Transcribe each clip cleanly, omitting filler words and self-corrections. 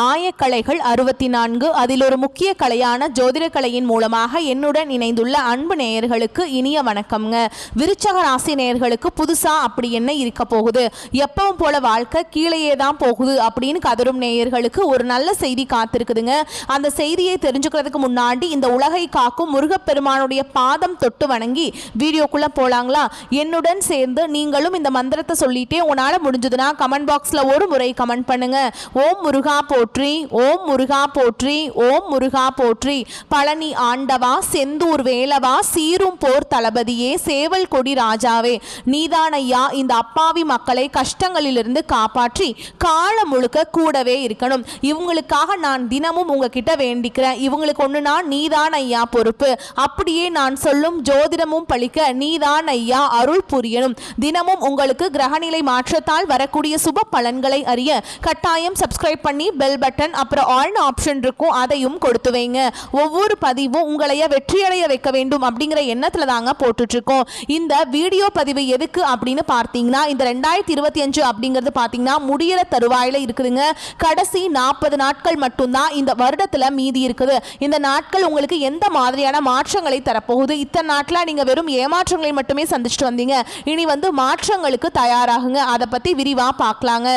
ஆயக்கலைகள் 64. அதில் ஒரு முக்கிய கலையான ஜோதிட கலையின் மூலமாக என்னுடன் இணைந்துள்ள அன்பு நேயர்களுக்கு இனிய வணக்கம்ங்க. விருச்சக ராசி நேயர்களுக்கு புதுசா அப்படி என்ன இருக்க போகுது, எப்பவும் போல வாழ்க்கை கீழேயே தான் போகுது அப்படின்னு கதரும் நேயர்களுக்கு ஒரு நல்ல செய்தி காத்திருக்குதுங்க. அந்த செய்தியை தெரிஞ்சுக்கிறதுக்கு முன்னாடி இந்த உலகை காக்கும் முருகப்பெருமானுடைய பாதம் தொட்டு வணங்கி வீடியோக்குள்ள போலாங்களா? என்னுடன் சேர்ந்து நீங்களும் இந்த மந்திரத்தை சொல்லிட்டே உங்களால முடிஞ்சதுன்னா கமெண்ட் பாக்ஸ்ல ஒரு முறை கமெண்ட் பண்ணுங்க. ஓம் முருகா போற்றி, ஓம் முருகா போற்றி, ஓம் முருகா போற்றி. பழனி ஆண்டவா, செந்தூர் வேலவா, சீரும் போர் தளபதியே, சேவல் கொடி ராஜாவே, நீதானையா இந்த அப்பாவி மக்களை கஷ்டங்களிலிருந்து காப்பாற்றி காலம் முழுக்க கூடவே இருக்கணும். இவங்களுக்காக நான் தினமும் உங்ககிட்ட வேண்டிக்கிறேன். இவங்களுக்கு ஒண்ணுனா நீதான் ஐயா பொறுப்பு. அப்படியே நான் சொல்லும் ஜோதிடமும் பழிக்க நீதான் ஐயா அருள் புரியணும். தினமும் உங்களுக்கு கிரகநிலை மாற்றத்தால் வரக்கூடிய சுப பலன்களை அறிய கட்டாயம் சப்ஸ்கிரைப் பண்ணி பெல் பட்டன் அப்புறம் ஆல் ஆப்ஷன் இருக்கும், அதையும் கொடுத்து வைங்க. ஒவ்வொரு பதிவும் உங்களைய வெற்றியடைய வைக்க வேண்டும் அப்படிங்கிற எண்ணத்துல தாங்க போட்டுட்டு இருக்கோம். இந்த வீடியோ பதிவு எதுக்கு அப்படின்னு பார்த்தீங்கன்னா, இந்த 2025 அப்படிங்கிறது பார்த்தீங்கன்னா முடியிற தருவாயில இருக்குதுங்க. கடைசி 40 நாட்கள் மட்டும்தான் இந்த வருடத்துல மீதி இருக்குது. இந்த நாட்கள் உங்களுக்கு எந்த மாதிரியான மாற்றங்களை தரப்போகுது? இத்தனை நாட்களா நீங்க வெறும் ஏமாற்றங்களை மட்டுமே சந்திச்சுட்டு வந்தீங்க. இனி மாற்றங்களுக்கு தயாராகுங்க. அதை பத்தி விரிவா பார்க்கலாங்க.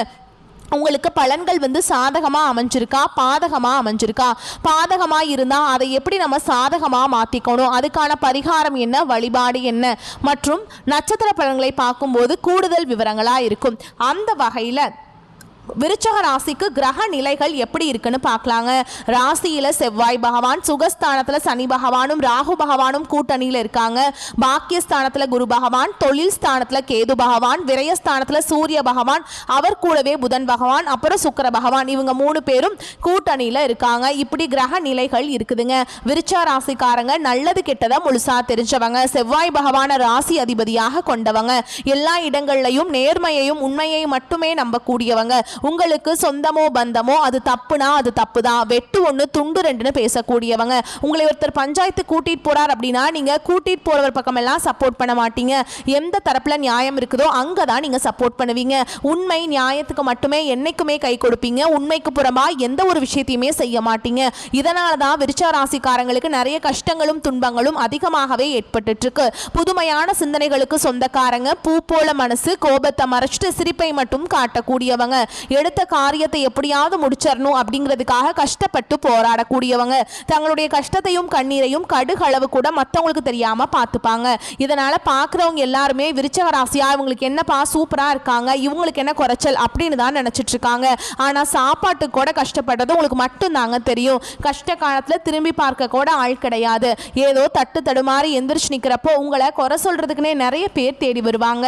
உங்களுக்கு பலன்கள் சாதகமாக அமைஞ்சிருக்கா, பாதகமாக அமைஞ்சிருக்கா? பாதகமாக இருந்தால் அதை எப்படி நம்ம சாதகமாக மாற்றிக்கணும், அதுக்கான பரிகாரம் என்ன, வழிபாடு என்ன, மற்றும் நட்சத்திர பலன்களை பார்க்கும்போது கூடுதல் விவரங்களாக இருக்கும். அந்த வகையில் விருச்சக ராசிக்கு கிரக நிலைகள் எப்படி இருக்குன்னு பார்க்கலாங்க. ராசியில செவ்வாய் பகவான், சுகஸ்தானத்துல சனி பகவானும் ராகு பகவானும் கூட்டணியில இருக்காங்க. பாக்கியஸ்தானத்துல குரு பகவான், தொழில் ஸ்தானத்துல கேது பகவான், விரயஸ்தானத்துல சூரிய பகவான், அவர் கூடவே புதன் பகவான், அப்புறம் சுக்கிர பகவான், இவங்க 3 பேரும் கூட்டணியில இருக்காங்க. இப்படி கிரக நிலைகள் இருக்குதுங்க. விருச்சக ராசிக்காரங்க நல்லது கெட்டதை முழுசா தெரிஞ்சவங்க, செவ்வாய் பகவான ராசி அதிபதியாக கொண்டவங்க, எல்லா இடங்கள்லையும் நேர்மையையும் உண்மையை மட்டுமே நம்பக்கூடியவங்க. உங்களுக்கு சொந்தமோ பந்தமோ அது தப்புனா அது தப்பு தான், வெட்டு ஒன்று துண்டு ரெண்டுன்னு பேசக்கூடியவங்க. உங்களை ஒருத்தர் பஞ்சாயத்து கூட்டிட்டு போறார் அப்படின்னா நீங்க கூட்டிட்டு போறவர் பக்கம் எல்லாம் சப்போர்ட் பண்ண மாட்டீங்க. எந்த தரப்புல நியாயம் இருக்குதோ அங்கதான் நீங்க சப்போர்ட் பண்ணுவீங்க. உண்மை நியாயத்துக்கு மட்டுமே என்னைக்குமே கை கொடுப்பீங்க. உண்மைக்கு புறமா எந்த ஒரு விஷயத்தையுமே செய்ய மாட்டீங்க. இதனால தான் விருச்சக ராசிக்காரங்களுக்கு நிறைய கஷ்டங்களும் துன்பங்களும் அதிகமாகவே ஏற்பட்டு இருக்கு. புதுமையான சிந்தனைகளுக்கு சொந்தக்காரங்க, பூ போல மனசு, கோபத்தை மறைச்சிட்டு சிரிப்பை மட்டும் காட்டக்கூடியவங்க, எடுத்த காரியத்தை எப்படியாவது முடிச்சிடணும் அப்படிங்கிறதுக்காக கஷ்டப்பட்டு போராடக்கூடியவங்க, தங்களுடைய கஷ்டத்தையும் கண்ணீரையும் கடுகளவு கூட மற்றவங்களுக்கு தெரியாம பார்த்துப்பாங்க. இதனால பார்க்குறவங்க எல்லாருமே விருச்சக ராசியா இவங்களுக்கு என்னப்பா சூப்பரா இருக்காங்க, இவங்களுக்கு என்ன குறைச்சல் அப்படின்னு தான் நினைச்சிட்டு இருக்காங்க. ஆனா சாப்பாட்டுக்கு கூட கஷ்டப்பட்டது உங்களுக்கு மட்டும் தாங்க தெரியும். கஷ்ட காலத்துல திரும்பி பார்க்க கூட ஆள் கிடையாது. ஏதோ தட்டு தடுமாறி எந்திரிச்சு நிக்கிறப்போ உங்களை குறை சொல்றதுக்குன்னே நிறைய பேர் தேடி வருவாங்க.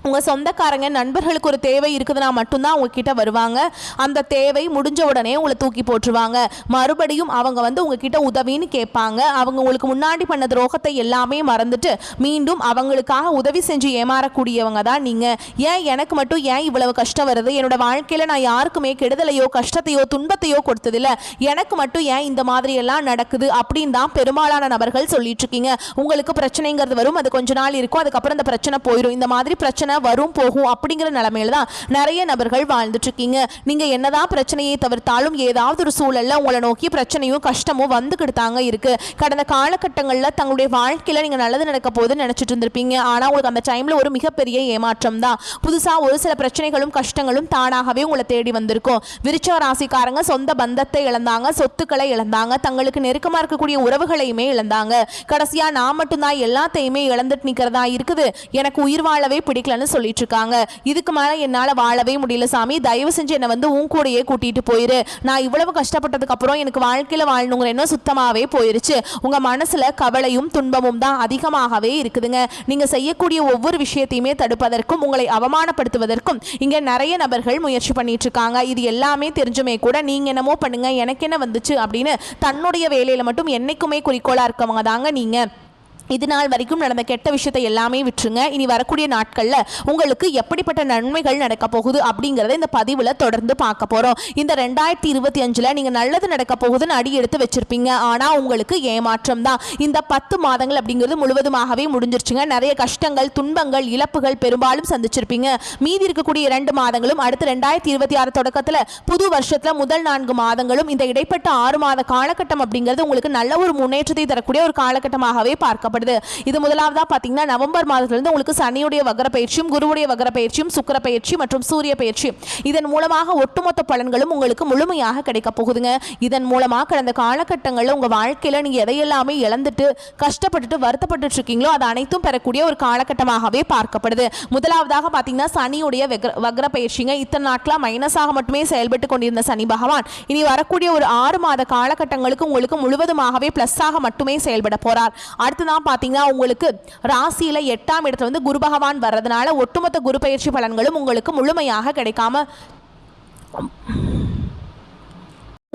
உங்கள் சொந்தக்காரங்க நண்பர்களுக்கு ஒரு தேவை இருக்குதுன்னா மட்டும்தான் உங்ககிட்ட வருவாங்க. அந்த தேவை முடிஞ்ச உடனே உங்களை தூக்கி போட்டுருவாங்க. மறுபடியும் அவங்க உங்ககிட்ட உதவின்னு கேட்பாங்க. அவங்க உங்களுக்கு முன்னாடி பண்ண துரோகத்தை எல்லாமே மறந்துட்டு மீண்டும் அவங்களுக்காக உதவி செஞ்சு ஏமாறக்கூடியவங்க தான் நீங்கள். ஏன் எனக்கு மட்டும் ஏன் இவ்வளவு கஷ்டம் வருது, என்னோட வாழ்க்கையில் நான் யாருக்குமே கெடுதலையோ கஷ்டத்தையோ துன்பத்தையோ கொடுத்ததில்ல, எனக்கு மட்டும் ஏன் இந்த மாதிரி எல்லாம் நடக்குது அப்படின்னு தான் பெரும்பாலான நபர்கள் சொல்லிட்டு இருக்கீங்க. உங்களுக்கு பிரச்சனைங்கிறது வரும், அது கொஞ்ச நாள் இருக்கும், அதுக்கப்புறம் இந்த பிரச்சனை போயிடும். இந்த மாதிரி பிரச்சனை வரும் போகும் அப்படிங்கிற நிலைமையில தான் நிறைய நபர்கள் வாழ்ந்துட்டு இருக்கீங்க. நீங்க என்னதான் பிரச்சனையை தவிர்த்தாலும் ஏதாவது ஒரு சூழல்ல உங்களை நோக்கி பிரச்சனையும் கஷ்டமும் வந்துகிட்டு தாங்க இருக்கு. கடந்த காலகட்டங்களில் தங்களுடைய வாழ்க்கையில நீங்க நல்லது நடக்க போது நினைச்சிட்டு இருந்திருப்பீங்க. ஆனா உங்களுக்கு அந்த டைம்ல ஒரு மிகப்பெரிய ஏமாற்றம் தான். புதுசா ஒரு சில பிரச்சனைகளும் கஷ்டங்களும் தானாகவே உங்களை தேடி வந்திருக்கும். விருச்சக ராசிக்காரங்க சொந்த பந்தத்தை இழந்தாங்க, சொத்துக்களை இழந்தாங்க, தங்களுக்கு நெருக்கமா இருக்கக்கூடிய உறவுகளையுமே இழந்தாங்க. கடைசியா நான் மட்டும்தான் எல்லாத்தையுமே இழந்துட்டு நிக்கிறதா இருக்குது, எனக்கு உயிர் வாழவே பிடிக்கலன்னு சொல்லிட்டு இருக்காங்க. இதுக்கு மேல என்னால வாழவே முடியல சாமி, தயவு செஞ்சு என்ன உன் கூடயே கூட்டிட்டு போயிரு. நான் இவ்வளவு கஷ்டப்பட்டதுக்கு அப்புறம் எனக்கு வாழ்க்கையில வாழணுங்கிற எண்ணம் சுத்தமாவே போயிருச்சு. உங்க மனசுல கவலையும் துன்பமும் தான் அதிகமாகவே இருக்குதுங்க. நீங்க செய்யக்கூடிய ஒவ்வொரு விஷயத்தையுமே தடுப்பதற்கும் உங்களை அவமானப்படுத்துவதற்கும் இங்க நிறைய நபர்கள் முயற்சி பண்ணிட்டு இருக்காங்க. இது எல்லாமே தெரிஞ்சுமே கூட நீங்க என்னமோ பண்ணுங்க, எனக்கு என்ன வந்துச்சு அப்படின்னு தன்னுடைய வேலையில மட்டும் என்னைக்குமே குறிக்கோளா இருக்கவங்க தாங்க நீங்க. இது நாள் வரைக்கும் நடந்த கெட்ட விஷயத்தை எல்லாமே விட்டுருங்க. இனி வரக்கூடிய நாட்களில் உங்களுக்கு எப்படிப்பட்ட நன்மைகள் நடக்க போகுது அப்படிங்கிறத இந்த பதிவில் தொடர்ந்து பார்க்க போகிறோம். இந்த 2025 நீங்கள் நல்லது நடக்க போகுதுன்னு அடி எடுத்து வச்சிருப்பீங்க. ஆனால் உங்களுக்கு ஏமாற்றம் தான். இந்த 10 மாதங்கள் அப்படிங்கிறது முழுவதுமாகவே முடிஞ்சிருச்சுங்க. நிறைய கஷ்டங்கள், துன்பங்கள், இழப்புகள் பெரும்பாலும் சந்திச்சிருப்பீங்க. மீதி இருக்கக்கூடிய 2 மாதங்களும் அடுத்து 2026 தொடக்கத்தில் புது வருஷத்தில் முதல் 4 மாதங்களும் இந்த இடைப்பட்ட 6 மாத காலகட்டம் அப்படிங்கிறது உங்களுக்கு நல்ல ஒரு முன்னேற்றத்தை தரக்கூடிய ஒரு காலகட்டமாகவே பார்க்கப்படுது. இது முதலாவதா பாத்தீங்கன்னா நவம்பர் மாதத்திலிருந்து உங்களுக்கு சனியுடைய வக்ர பயிற்சியும், குருவுடைய வக்ர பயிற்சியும், சுக்கிர பயிற்சி மற்றும் சூரிய பயிற்சி, இதன் மூலமாக ஒட்டுமொத்த பலன்களும் உங்களுக்கு முழுமையாக கிடைக்க போகுதுங்க. இதன் மூலமாக கடந்த காலகட்டங்களில் உங்க வாழ்க்கையில நீங்க எதையெல்லாமே இழந்துட்டு கஷ்டப்பட்டுட்டு வருத்தப்பட்டு இருக்கீங்களோ அது அனைத்தும் பெறக்கூடிய ஒரு காலகட்டமாகவே பார்க்கப்படுது. முதலாவதாக பாத்தீங்கன்னா சனியுடைய வக்ர பயிற்சிங்க. இத்தனை நாட்களா மைனஸாக மட்டுமே செயல்பட்டு கொண்டிருந்த சனி பகவான் இனி வரக்கூடிய ஒரு 6 மாத காலகட்டங்களுக்கு உங்களுக்கு முழுவதுமாகவே பிளஸ்ஸாக மட்டுமே செயல்பட போறார். அடுத்துதான் பாத்தீங்கன்னா உங்களுக்கு ராசியில 8ஆம் இடத்துல வந்து குரு பகவான் வர்றதுனால ஒட்டுமொத்த குரு பயிற்சி பலன்களும் உங்களுக்கு முழுமையாக கிடைக்காம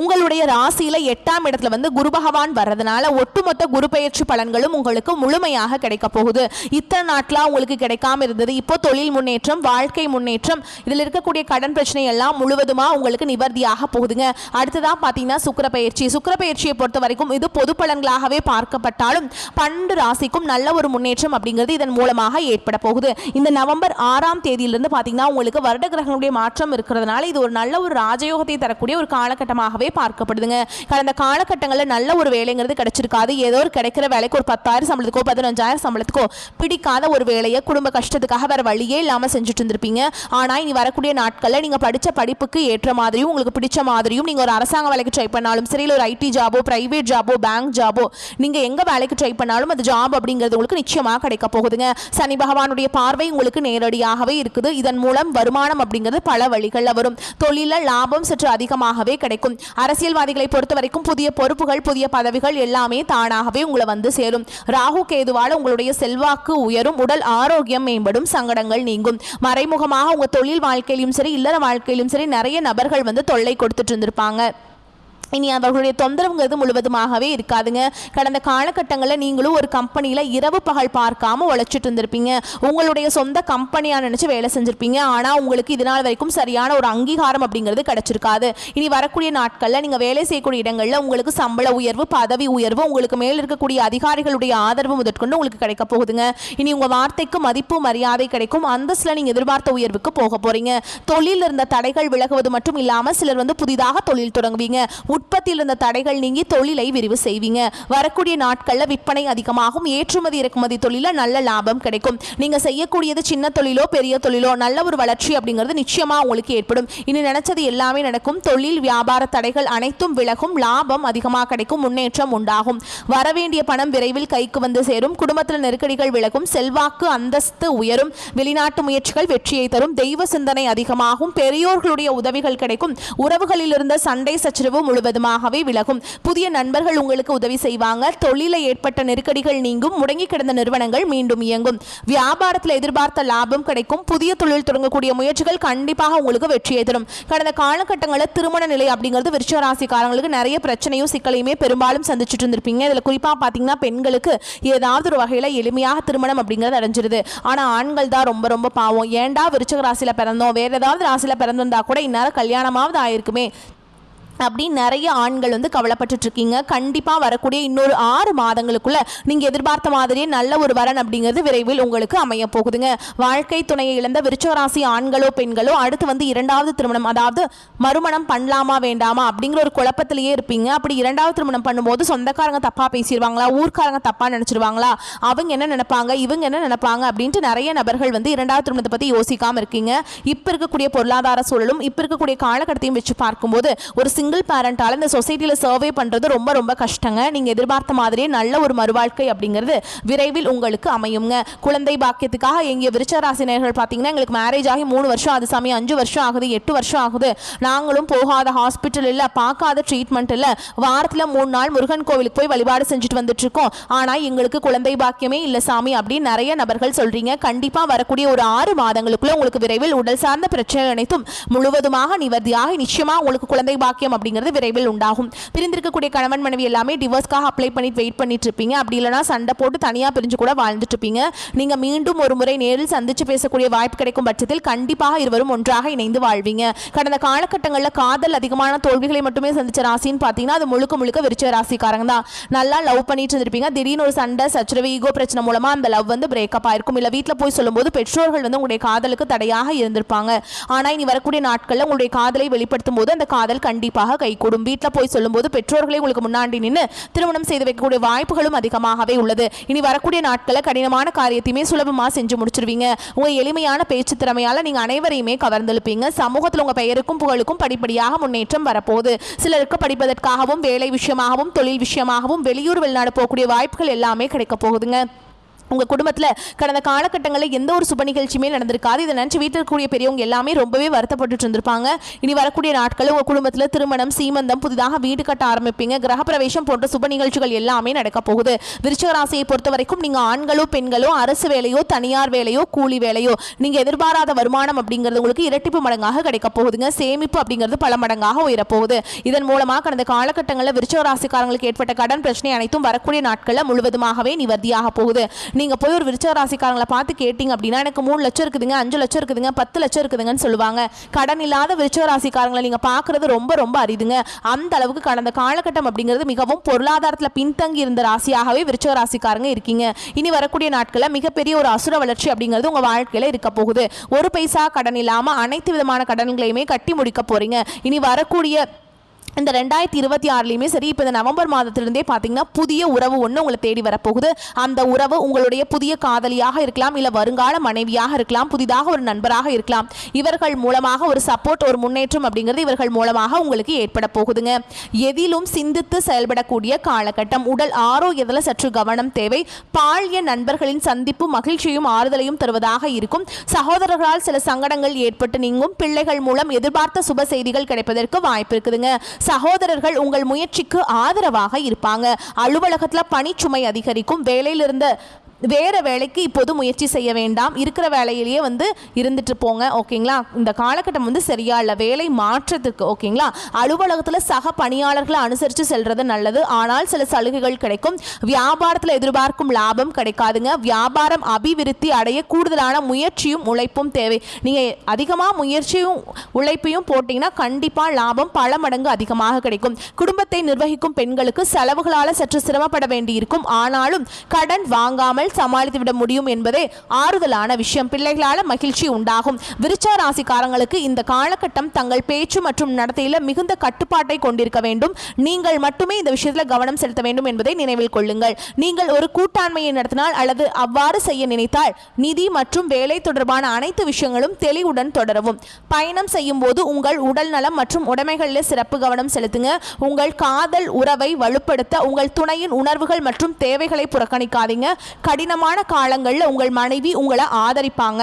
உங்களுடைய ராசியில 8ஆம் இடத்துல வந்து குரு பகவான் வர்றதுனால ஒட்டுமொத்த குரு பயிற்சி பலன்களும் உங்களுக்கு முழுமையாக கிடைக்க போகுது. இத்தனை நாட்களா உங்களுக்கு கிடைக்காம இருந்தது, இப்போ தொழில் முன்னேற்றம், வாழ்க்கை முன்னேற்றம், இதில் இருக்கக்கூடிய கடன் பிரச்சனை எல்லாம் முழுவதுமா உங்களுக்கு நிவர்த்தியாக போகுதுங்க. அடுத்ததான் பாத்தீங்கன்னா சுக்கிர பயிற்சி. சுக்கிர பயிற்சியை பொறுத்த வரைக்கும் இது பொது பலன்களாகவே பார்க்கப்பட்டாலும் 12 ராசிக்கும் நல்ல ஒரு முன்னேற்றம் அப்படிங்கிறது இதன் மூலமாக ஏற்பட போகுது. இந்த நவம்பர் 6ஆம் தேதியிலிருந்து பாத்தீங்கன்னா உங்களுக்கு வருட கிரகங்களுடைய மாற்றம் இருக்கிறதுனால இது ஒரு நல்ல ஒரு ராஜயோகத்தை தரக்கூடிய ஒரு காலகட்டமாகவே பார்க்கப்படுதுங்க. கடந்த காலகட்டங்களில் நல்ல ஒரு வேலைங்கிறது கிடைச்சிருக்காது. ஏதோ ஒரு கிடைக்கிற வேலைக்கு ஒரு 10,000 சம்பளத்துக்கோ 15,000 சம்பளத்துக்கோ பிடிக்காத ஒரு வேலையை குடும்ப கஷ்டத்துக்காக வேற வழியே இல்லாமல் செஞ்சுட்டு இருந்திருப்பீங்க. ஆனால் இனி வரக்கூடிய நாட்களில் நீங்கள் படித்த படிப்புக்கு ஏற்ற மாதிரியும் உங்களுக்கு பிடிச்ச மாதிரியும் நீங்கள் ஒரு அரசாங்க வேலைக்கு ட்ரை பண்ணாலும் சரி, இல்லை ஒரு ஐடி ஜாபோ, பிரைவேட் ஜாபோ, பேங்க் ஜாபோ, நீங்கள் எங்கே வேலைக்கு ட்ரை பண்ணாலும் அது ஜாப் அப்படிங்கிறது உங்களுக்கு நிச்சயமாக கிடைக்க போகுதுங்க. சனி பகவானுடைய பார்வை உங்களுக்கு நேரடியாகவே இருக்குது. இதன் மூலம் வருமானம் அப்படிங்கிறது பல வழிகளில் வரும். தொழிலில் லாபம் சற்று அதிகமாகவே கிடைக்கும். அரசியல்வாதிகளை பொறுத்த வரைக்கும் புதிய பொறுப்புகள், புதிய பதவிகள் எல்லாமே தானாகவே உங்களை வந்து சேரும். ராகு கேதுவால உங்களுடைய செல்வாக்கு உயரும், உடல் ஆரோக்கியம் மேம்படும், சங்கடங்கள் நீங்கும். மறைமுகமாக உங்க தொழில் வாழ்க்கையிலும் சரி, இல்லற வாழ்க்கையிலும் சரி நிறைய நபர்கள் வந்து தொல்லை கொடுத்துட்டு இருந்திருப்பாங்க. இனி அவர்களுடைய தொந்தரவுங்கிறது முழுவதுமாகவே இருக்காதுங்க. கடந்த காலகட்டங்களில் நீங்களும் ஒரு கம்பெனியில் இரவு பகல் பார்க்காம உழைச்சிட்டு இருந்திருப்பீங்க. உங்களுடைய சொந்த கம்பெனியாக நினச்சி வேலை செஞ்சுருப்பீங்க. ஆனால் உங்களுக்கு இதனால் வரைக்கும் சரியான ஒரு அங்கீகாரம் அப்படிங்கிறது கிடைச்சிருக்காது. இனி வரக்கூடிய நாட்களில் நீங்கள் வேலை செய்யக்கூடிய இடங்களில் உங்களுக்கு சம்பள உயர்வு, பதவி உயர்வு, உங்களுக்கு மேல் இருக்கக்கூடிய அதிகாரிகளுடைய ஆதரவு முதற்கொண்டு உங்களுக்கு கிடைக்க போகுதுங்க. இனி உங்கள் வார்த்தைக்கு மதிப்பு, மரியாதை கிடைக்கும். அந்தஸ்தில் நீங்கள் எதிர்பார்த்த உயர்வுக்கு போக போறீங்க. தொழில் இருந்த தடைகள் விலகுவது மட்டும் இல்லாமல் சிலர் வந்து புதிதாக தொழில் தொடங்குவீங்க. உற்பத்தியில் இருந்த தடைகள் நீங்கி தொழிலை விரிவு செய்வீங்க. வரக்கூடிய நாட்களில் விற்பனை அதிகமாகும். ஏற்றுமதி இறக்குமதி தொழில நல்ல லாபம் கிடைக்கும். நீங்க செய்யக்கூடியது சின்ன தொழிலோ பெரிய தொழிலோ நல்ல ஒரு வளர்ச்சி அப்படிங்கிறது நிச்சயமா உங்களுக்கு ஏற்படும். இனி நினைச்சது எல்லாமே நடக்கும். தொழில் வியாபார தடைகள் அனைத்தும் விலகும். லாபம் அதிகமாக கிடைக்கும். முன்னேற்றம் உண்டாகும். வரவேண்டிய பணம் விரைவில் கைக்கு வந்து சேரும். குடும்பத்தில் நெருக்கடிகள் விலகும். செல்வாக்கு அந்தஸ்து உயரும். வெளிநாட்டு முயற்சிகள் வெற்றியை தரும். தெய்வ சிந்தனை அதிகமாகும். பெரியோர்களுடைய உதவிகள் கிடைக்கும். உறவுகளில் இருந்த சண்டை சச்சரவு முழுவதுமாகவே விலகும். புதிய நண்பர்கள் உங்களுக்கு உதவி செய்வாங்க. தொழிலை ஏற்பட்ட நெருக்கடிகள் நீங்கும். முடங்கி கிடந்த நிறுவனங்கள் மீண்டும் இயங்கும். வியாபாரத்தில் எதிர்பார்த்த லாபம் கிடைக்கும். புதிய தொழில் தொடங்கக்கூடிய முயற்சிகள் கண்டிப்பாக உங்களுக்கு வெற்றியை தரும். கடந்த காலகட்டங்களில் திருமண நிலை அப்படிங்கிறது விருச்சிக ராசிக்காரங்களுக்கு நிறைய பிரச்சனையும் சிக்கலையுமே பெரும்பாலும் சந்திச்சுட்டு இருந்திருப்பீங்க. இதில் குறிப்பாக பார்த்தீங்கன்னா பெண்களுக்கு ஏதாவது ஒரு வகையில் எளிமையாக திருமணம் அப்படிங்கிறது அடைஞ்சிருது. ஆனால் ஆண்கள் தான் ரொம்ப ரொம்ப பாவம். ஏண்டா விருச்சிக ராசியில் பிறந்தோம், வேற ஏதாவது ராசியில் பிறந்திருந்தா கூட இந்நேரம் கல்யாணமாவது ஆயிருக்குமே அப்படின்னு நிறைய ஆண்கள் வந்து கவலைப்பட்டு இருக்கீங்க. கண்டிப்பாக வரக்கூடிய இன்னொரு 6 மாதங்களுக்குள்ள நீங்க எதிர்பார்த்த மாதிரியே நல்ல ஒரு வரன் அப்படிங்கிறது விரைவில் உங்களுக்கு அமைய போகுதுங்க. வாழ்க்கை துணையை இழந்த விருச்சிக ராசி ஆண்களோ பெண்களோ அடுத்து வந்து 2வது திருமணம், அதாவது மறுமணம் பண்ணலாமா வேண்டாமா அப்படிங்கிற ஒரு குழப்பத்திலேயே இருப்பீங்க. அப்படி 2வது திருமணம் பண்ணும்போது சொந்தக்காரங்க தப்பா பேசிடுவாங்களா, ஊர்க்காரங்க தப்பா நினைச்சிருவாங்களா, அவங்க என்ன நினைப்பாங்க, இவங்க என்ன நினைப்பாங்க அப்படின்ட்டு நிறைய நபர்கள் வந்து 2வது திருமணத்தை பத்தி யோசிக்காம இருக்கீங்க. இப்ப இருக்கக்கூடிய பொருளாதார சூழலும் இப்ப இருக்கக்கூடிய காலகட்டத்தையும் வச்சு பார்க்கும்போது ஒரு சிங்கிள் பேரண்டால இந்த சொசைட்டில சர்வே பண்றது ரொம்ப ரொம்ப கஷ்டங்க. நீங்க எதிர்பார்த்த மாதிரியே நல்ல ஒரு மறுவாழ்க்கை அப்படிங்கிறது விரைவில் உங்களுக்கு அமையுங்க. குழந்தை பாக்கியத்துக்காக எங்க விருச்சிக ராசினர்கள் பாத்தீங்கன்னா எங்களுக்கு மேரேஜ் ஆகி 3 வருஷம் ஆகுது சாமி, 5 வருஷம் ஆகுது, 8 வருஷம் ஆகுது, நாங்களும் போகாத ஹாஸ்பிட்டல் இல்ல, பார்க்காத ட்ரீட்மெண்ட் இல்ல, வாரத்துல 3 நாள் முருகன் கோவிலுக்கு போய் வழிபாடு செஞ்சுட்டு வந்துட்டு இருக்கோம், ஆனா எங்களுக்கு குழந்தை பாக்கியமே இல்ல சாமி அப்படின்னு நிறைய நபர்கள் சொல்றீங்க. கண்டிப்பா வரக்கூடிய ஒரு 6 மாதங்களுக்குள்ள உங்களுக்கு விரைவில் உடல் சார்ந்த பிரச்சனை அனைத்தும் முழுவதுமாக நிவர்த்தியாகி நிச்சயமா உங்களுக்கு குழந்தை பாக்கியம் அப்படிங்கிறது விரைவில் உண்டாகும். பிரிந்திருக்கக்கூடிய கணவன் மனைவி எல்லாமே டிவோர்ஸ்க்காக அப்ளை பண்ணிட்டு வெயிட் பண்ணிட்டு இருப்பீங்க. அப்படி இல்லைனா சண்டை போட்டு தனியாக பிரிஞ்சு கூட வாழ்ந்துட்டு இருப்பீங்க. நீங்க மீண்டும் ஒரு முறை நேரில் சந்திச்சு பேசக்கூடிய வாய்ப்பு கிடைக்கும் பட்சத்தில் கண்டிப்பாக இருவரும் ஒன்றாக இணைந்து வாழ்வீங்க. கடந்த காலகட்டங்களில் காதல் அதிகமான தோல்விகளை மட்டுமே சந்திச்ச ராசின்னு பார்த்தீங்கன்னா அது முழுக்க முழுக்க விருச்சிக ராசிக்காரங்க தான். நல்லா லவ் பண்ணிட்டு இருந்திருப்பீங்க. திடீர்னு ஒரு சண்டை சச்சரவு ஈகோ பிரச்சனை மூலமா அந்த லவ் வந்து பிரேக்கப் ஆயிருக்கும். இல்ல வீட்டில் போய் சொல்லும்போது பெற்றோர்கள் வந்து உங்களுடைய காதலுக்கு தடையாக இருந்திருப்பாங்க. ஆனா இனி வரக்கூடிய நாட்களில் உங்களுடைய காதலை வெளிப்படுத்தும் போது அந்த காதல் கண்டிப்பாக கைகூடும். வீட்டில் போய் சொல்லும்போது பெற்றோர்களை உங்களுக்கு முன்னாடி நின்று திருமணம் செய்து வைக்கக்கூடிய வாய்ப்புகளும் அதிகமாகவே உள்ளது. இனி வரக்கூடிய நாட்களில் கடினமான காரியத்தையுமே சுலபமாக செஞ்சு முடிச்சிருவீங்க. உங்க எளிமையான பேச்சு திறமையால நீங்க அனைவரையுமே கவர்ந்தெழுப்பீங்க. சமூகத்தில் உங்க பெயருக்கும் புகழுக்கும் படிப்படியாக முன்னேற்றம் வரப்போகுது. சிலருக்கு படிப்பதற்காகவும் வேலை விஷயமாகவும் தொழில் விஷயமாகவும் வெளியூர் வெளிநாடு போகக்கூடிய வாய்ப்புகள் எல்லாமே கிடைக்க போகுதுங்க. உங்கள் குடும்பத்தில் கடந்த காலகட்டங்களில் எந்த ஒரு சுப நிகழ்ச்சியுமே நடந்திருக்காது. இதை நினச்சி வீட்டில் இருக்கக்கூடிய பெரியவங்க எல்லாமே ரொம்பவே வருத்தப்பட்டு இருந்திருப்பாங்க. இனி வரக்கூடிய நாட்களில் உங்கள் குடும்பத்தில் திருமணம் சீமந்தம் புதிதாக வீடு கட்ட ஆரம்பிப்பீங்க. கிரகப்பிரவேசம் போன்ற சுப நிகழ்ச்சிகள் எல்லாமே நடக்க போகுது. விருச்சிக ராசியை பொறுத்த வரைக்கும் நீங்கள் ஆண்களோ பெண்களோ அரசு வேலையோ தனியார் வேலையோ கூலி வேலையோ நீங்கள் எதிர்பாராத வருமானம் அப்படிங்கிறது உங்களுக்கு இரட்டிப்பு மடங்காக கிடைக்க போகுதுங்க. சேமிப்பு அப்படிங்கிறது பல மடங்காக உயரப்போகுது. இதன் மூலமாக கடந்த காலகட்டங்களில் விருச்சிக ராசிக்காரங்களுக்கு ஏற்பட்ட கடன் பிரச்சனை அனைத்தும் வரக்கூடிய நாட்களில் முழுவதுமாகவே நிவர்த்தியாக போகுது. நீங்க போய் ஒரு விருச்சிக ராசிக்காரங்களை பார்த்து கேட்டீங்க அப்படின்னா எனக்கு 3 லட்சம் இருக்குதுங்க 5 லட்சம் இருக்குதுங்க 10 லட்சம் இருக்குதுங்கன்னு சொல்லுவாங்க. கடன் இல்லாத விருச்சிக ராசிக்காரங்களை நீங்க பார்க்கறது ரொம்ப ரொம்ப அரிதுங்க. அந்த அளவுக்கு கடந்த காலகட்டம் அப்படிங்கிறது மிகவும் பொருளாதாரத்தில் பின்தங்கி இருந்த ராசியாகவே விருச்சிக ராசிக்காரங்க இருக்கீங்க. இனி வரக்கூடிய நாட்களில் மிகப்பெரிய ஒரு அசுர வளர்ச்சி அப்படிங்கிறது உங்க வாழ்க்கையில இருக்க போகுது. ஒரு பைசா கடன் இல்லாம அனைத்து விதமான கடன்களையுமே கட்டி முடிக்க போறீங்க. இனி வரக்கூடிய இந்த 2026லையுமே சரி, இப்போ இந்த நவம்பர் மாதத்திலிருந்தே பார்த்தீங்கன்னா புதிய உறவு ஒன்று உங்களை தேடி வரப்போகுது. அந்த உறவு உங்களுடைய புதிய காதலியாக இருக்கலாம், இல்லை வருங்கால மனைவியாக இருக்கலாம், புதிதாக ஒரு நண்பராக இருக்கலாம். இவர்கள் மூலமாக ஒரு சப்போர்ட் ஒரு முன்னேற்றம் அப்படிங்கிறது இவர்கள் மூலமாக உங்களுக்கு ஏற்பட போகுதுங்க. எதிலும் சிந்தித்து செயல்படக்கூடிய காலகட்டம். உடல் ஆரோக்கியத்தில் சற்று கவனம் தேவை. பாலிய நண்பர்களின் சந்திப்பு மகிழ்ச்சியும் ஆறுதலையும் தருவதாக இருக்கும். சகோதரர்களால் சில சங்கடங்கள் ஏற்பட்டு நீங்கும். பிள்ளைகள் மூலம் எதிர்பார்த்த சுப செய்திகள் கிடைப்பதற்கு வாய்ப்பு இருக்குதுங்க. சகோதரர்கள் உங்கள் முயற்சிக்கு ஆதரவாக இருப்பாங்க. அலுவலகத்தில் பணிச்சுமை அதிகரிக்கும். வேலையிலிருந்து வேற வேலைக்கு இப்போது முயற்சி செய்ய வேண்டாம். இருக்கிற வேலையிலேயே இருந்துட்டு போங்க. ஓகேங்களா? இந்த காலகட்டம் சரியா இல்லை. வேலை மாற்றத்துக்கு ஓகேங்களா? அலுவலகத்தில் சக பணியாளர்களை அனுசரித்து செல்றது நல்லது. ஆனால் சில சலுகைகள் கிடைக்கும். வியாபாரத்தில் எதிர்பார்க்கும் லாபம் கிடைக்காதுங்க. வியாபாரம் அபிவிருத்தி அடைய கூடுதலான முயற்சியும் உழைப்பும் தேவை. நீங்கள் அதிகமாக முயற்சியும் உழைப்பையும் போட்டிங்கன்னா கண்டிப்பாக லாபம் பல மடங்கு அதிகமாக கிடைக்கும். குடும்பத்தை நிர்வகிக்கும் பெண்களுக்கு செலவுகளால் சற்று சிரமப்பட வேண்டியிருக்கும். ஆனாலும் கடன் வாங்காமல் சமாளித்து விட முடியும் என்பதே ஆறுதலான விஷயம். பிள்ளைகளால் மகிழ்ச்சி உண்டாகும். விருச்சிக ராசிக்காரங்களுக்கு இந்த காலகட்டம் தங்கள் பேச்சு மற்றும் நடத்தையில் மிகுந்த கட்டுப்பாட்டை கொண்டிருக்க வேண்டும். நீங்கள் மட்டுமே இந்த விஷயத்தில் கவனம் செலுத்த வேண்டும் என்பதை நினைவில் கொள்ளுங்கள். நீங்கள் ஒரு கூட்டாண்மையை நடத்தினால் அல்லது அவ்வாறு செய்ய நினைத்தால் நிதி மற்றும் வேலை தொடர்பான அனைத்து விஷயங்களும் தெளிவுடன் தொடரவும். பயணம் செய்யும் போது உங்கள் உடல் நலம் மற்றும் உடைமைகளில் சிறப்பு கவனம் செலுத்துங்க. உங்கள் காதல் உறவை வலுப்படுத்த உங்கள் துணையின் உணர்வுகள் மற்றும் தேவைகளை புறக்கணிக்காதீங்க. கடினமான காலங்களில் உங்கள் மனைவி உங்களை ஆதரிப்பாங்க.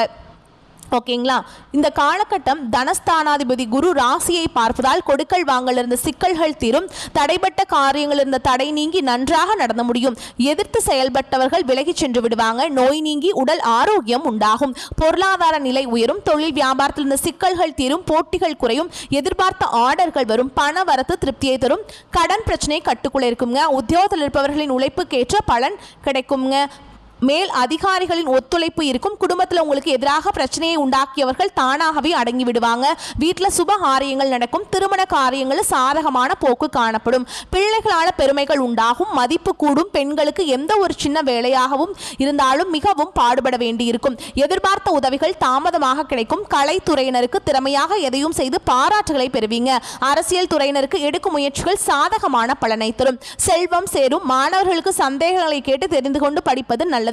ஓகேங்களா? இந்த காலகட்டம் தனஸ்தானாதிபதி குரு ராசியை பார்ப்பதால் கொடுக்கல் வாங்கல் இருந்த சிக்கல்கள் தீரும். தடைப்பட்ட காரியங்கள் இருந்த தடை நீங்கி நன்றாக நடந்து முடியும். எதிர்த்து செயல்பட்டவர்கள் விலகி சென்று விடுவாங்க. நோய் நீங்கி உடல் ஆரோக்கியம் உண்டாகும். பொருளாதார நிலை உயரும். தொழில் வியாபாரத்தில் இருந்த சிக்கல்கள் தீரும். போட்டிகள் குறையும். எதிர்பார்த்த ஆர்டர்கள் வரும். பண வரத்து திருப்தியை தரும். கடன் பிரச்சனை கட்டுக்குள்ள இருக்குங்க. உத்தியோகத்தில் இருப்பவர்களின் உழைப்புக்கேற்ற பலன் கிடைக்குங்க. மேல் அதிகாரிகளின் ஒத்துழைப்பு இருக்கும். குடும்பத்தில் உங்களுக்கு எதிராக பிரச்சனையை உண்டாக்கியவர்கள் தானாகவே அடங்கி விடுவாங்க. வீட்டில் சுப காரியங்கள் நடக்கும். திருமண காரியங்களில் சாதகமான போக்கு காணப்படும். பிள்ளைகளால் பெருமைகள் உண்டாகும். மதிப்பு கூடும். பெண்களுக்கு எந்த ஒரு சின்ன வேலையாகவும் இருந்தாலும் மிகவும் பாடுபட வேண்டியிருக்கும். எதிர்பார்த்த உதவிகள் தாமதமாக கிடைக்கும். கலைத்துறையினருக்கு திறமையாக எதையும் செய்து பாராட்டுகளை பெறுவீங்க. அரசியல் துறையினருக்கு எடுக்கும் முயற்சிகள் சாதகமான பலனை தரும். செல்வம் சேரும். மாணவர்களுக்கு சந்தேகங்களை கேட்டு தெரிந்து கொண்டு படிப்பது நல்லது.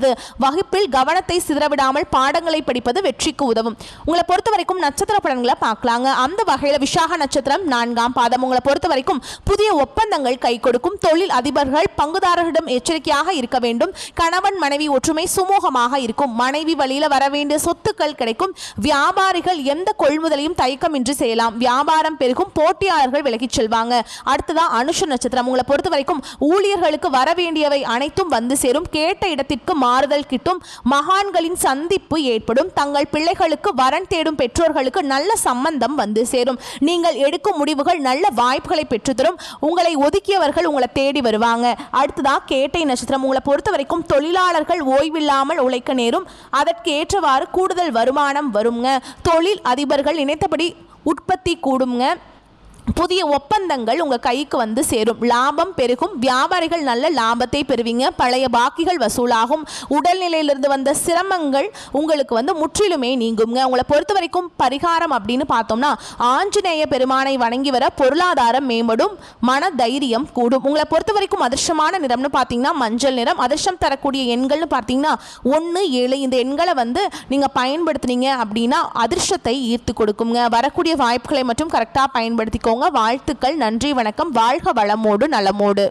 வகுப்பில் கவனத்தை சிதறவிடாமல் பாடங்களை படிப்பது வெற்றிக்கு உதவும். உங்களை பொறுத்த வரைக்கும் நட்சத்திர பலன்களை பார்க்கலாங்க. அந்த வகையில் விசாக நட்சத்திரம் 4ஆம் பாதம். உங்களை பொறுத்த வரைக்கும் புதிய ஒப்பந்தங்கள் கை கொடுக்கும். தொழில் அதிபர்கள் பங்குதாரர்களிடம் எச்சரிக்கையாக இருக்க வேண்டும். கணவன் மனைவி ஒற்றுமை சுமூகமாக இருக்கும். மனைவி வழியில் வர வேண்டிய சொத்துக்கள் கிடைக்கும். வியாபாரிகள் எந்த கொள்முதலையும் தயக்கமின்றி செய்யலாம். வியாபாரம் பெருகும். போட்டியாளர்கள் விலகிச் செல்வாங்க. அடுத்ததான் அனுஷ நட்சத்திரம். உங்களை பொறுத்த வரைக்கும் ஊழியர்களுக்கு வர வேண்டியவை அனைத்தும் வந்து சேரும். கேட்ட இடத்திற்கு மாறுதல் கிட்டும், மகான்களின் சந்திப்பு ஏற்படும், தங்கள் பிள்ளைகளுக்கு வரன் தேடும் பெற்றோர்களுக்கு நல்ல சம்பந்தம் வந்து சேரும், நீங்கள் எடுக்கும் முடிவுகள் நல்ல வாய்ப்புகளை பெற்றுத்தரும், உங்களை ஒதுக்கியவர்கள் உங்களை தேடி வருவாங்க. அடுத்ததா கேட்டை நட்சத்திரம். உங்களை பொறுத்த வரைக்கும் தொழிலாளர்கள் ஓய்வில்லாமல் உழைக்க நேரும், அதற்கு ஏற்றவாறு கூடுதல் வருமானம் வருங்க. தொழில் அதிபர்கள் நினைத்தபடி உற்பத்தி கூடுங்க. புதிய ஒப்பந்தங்கள் உங்கள் கைக்கு வந்து சேரும், லாபம் பெருகும், வியாபாரிகள் நல்ல லாபத்தை பெறுவீங்க, பழைய பாக்கிகள் வசூலாகும், உடல்நிலையிலிருந்து வந்த சிரமங்கள் உங்களுக்கு வந்து முற்றிலுமே நீங்குங்க. உங்களை பொறுத்த வரைக்கும் பரிகாரம் அப்படின்னு பார்த்தோம்னா ஆஞ்சநேய பெருமானை வணங்கி வர பொருளாதாரம் மேம்படும், மன தைரியம் கூடும். உங்களை பொறுத்த வரைக்கும் அதிர்ஷ்டமான நிறம்னு பார்த்தீங்கன்னா மஞ்சள் நிறம். அதிர்ஷ்டம் தரக்கூடிய எண்கள்னு பார்த்தீங்கன்னா 1, 7. இந்த எண்களை வந்து நீங்கள் பயன்படுத்தினீங்க அப்படின்னா அதிர்ஷ்டத்தை ஈர்த்து கொடுக்குங்க. வரக்கூடிய வாய்ப்புகளை மட்டும் கரெக்டாக பயன்படுத்திக்கோ. வாழ்த்துக்கள். நன்றி, வணக்கம். வாழ்க வளமோடு நலமோடு.